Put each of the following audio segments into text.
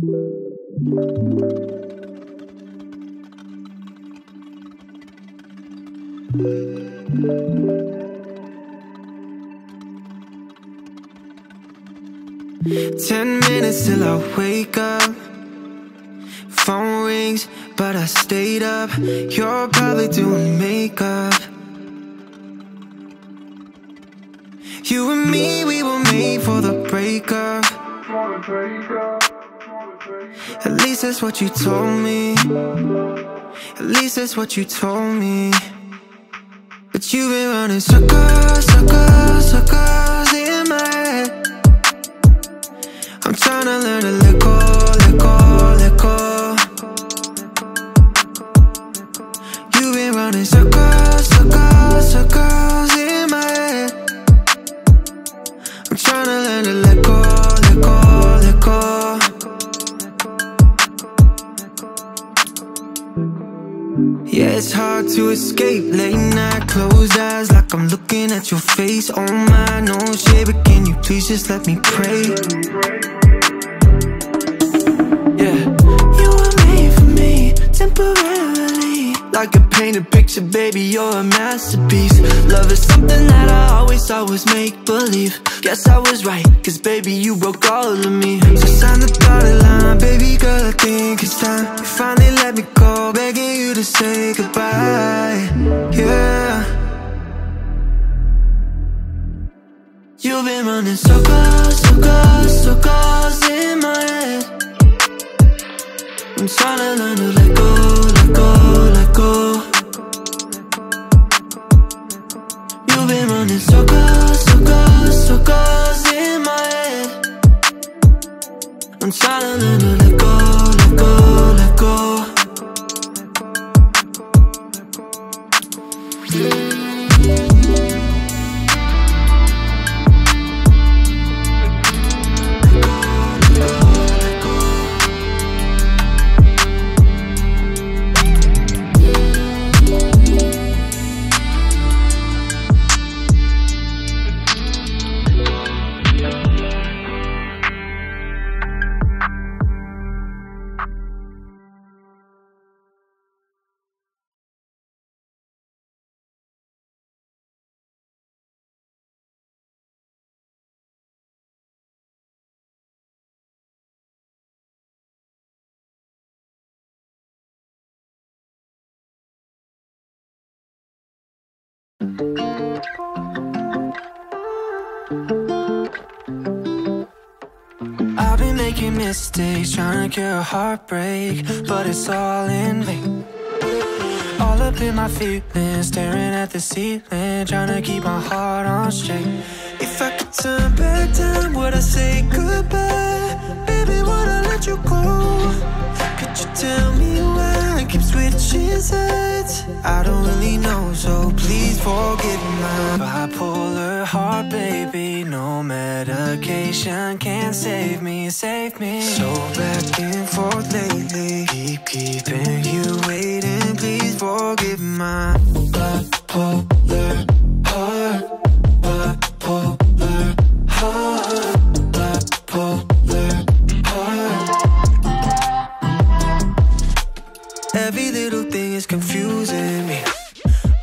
10 minutes till I wake up. Phone rings, but I stayed up. You're probably doing makeup. You and me, we were made for the breakup. At least that's what you told me. At least that's what you told me. But you've been running circles, circles, circles in my head. I'm tryna learn to let go, let go, let go. You've been running circles, circles, circles in my head. I'm tryna learn to let go, let go, let go. Yeah, it's hard to escape late night closed eyes, like I'm looking at your face. Oh my, no shade, but can you please just let me pray? Yeah, you were made for me temporarily, like a painted picture, baby, you're a masterpiece. Love is something that I always thought was make-believe. Guess I was right, cause baby, you broke all of me. So sign the dotted line, baby girl, I think it's time. You finally let me go, begging you to say goodbye. Yeah, you've been running circles, circles, circles in my head. I'm tryna learn to let go, let go, let go. You've been running circles, circles, circles in my head. I'm tryna learn to let go, let go, let go. I've been making mistakes, trying to cure a heartbreak, but it's all in vain. All up in my feelings, staring at the ceiling, trying to keep my heart on straight. If I could turn back time, would I say goodbye? Baby, would I let you go? Could you tell me why I keep switching sides? I don't really know, so please forgive my bipolar heart, baby. No medication can save me, save me. So back and forth lately, keep keeping you waiting. Please forgive my bipolar heart, bipolar heart, bipolar heart. Every little thing is confusing me,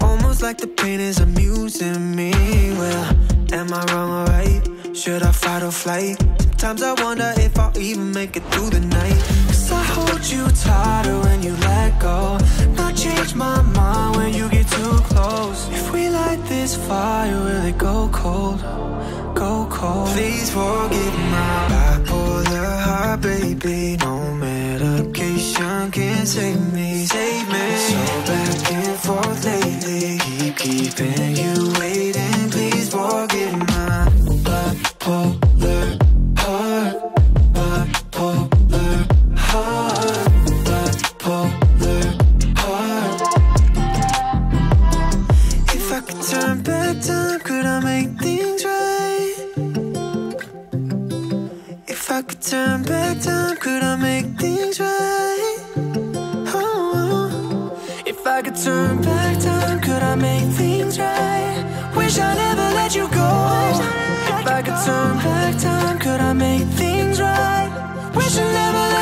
almost like the pain is amusing me. Well, am I wrong or right? Should I fight or flight? Sometimes I wonder if I'll even make it through the night. Cause I hold you tighter when you let go, not change my mind when you get too close. If we light this fire, will it go cold? Go cold. Please forgive my bipolar heart, baby. No medication can save me, save me. So back and forth lately, keep keeping you waiting. Please forgive my bipolar heart, bipolar heart, bipolar heart. If I could turn back time, could I make things right? If I could turn back time, could I make things right? Oh, if I could turn back time, could I make things right? Wish I never let you go. If I could turn back time, could I make things right? Wish I never let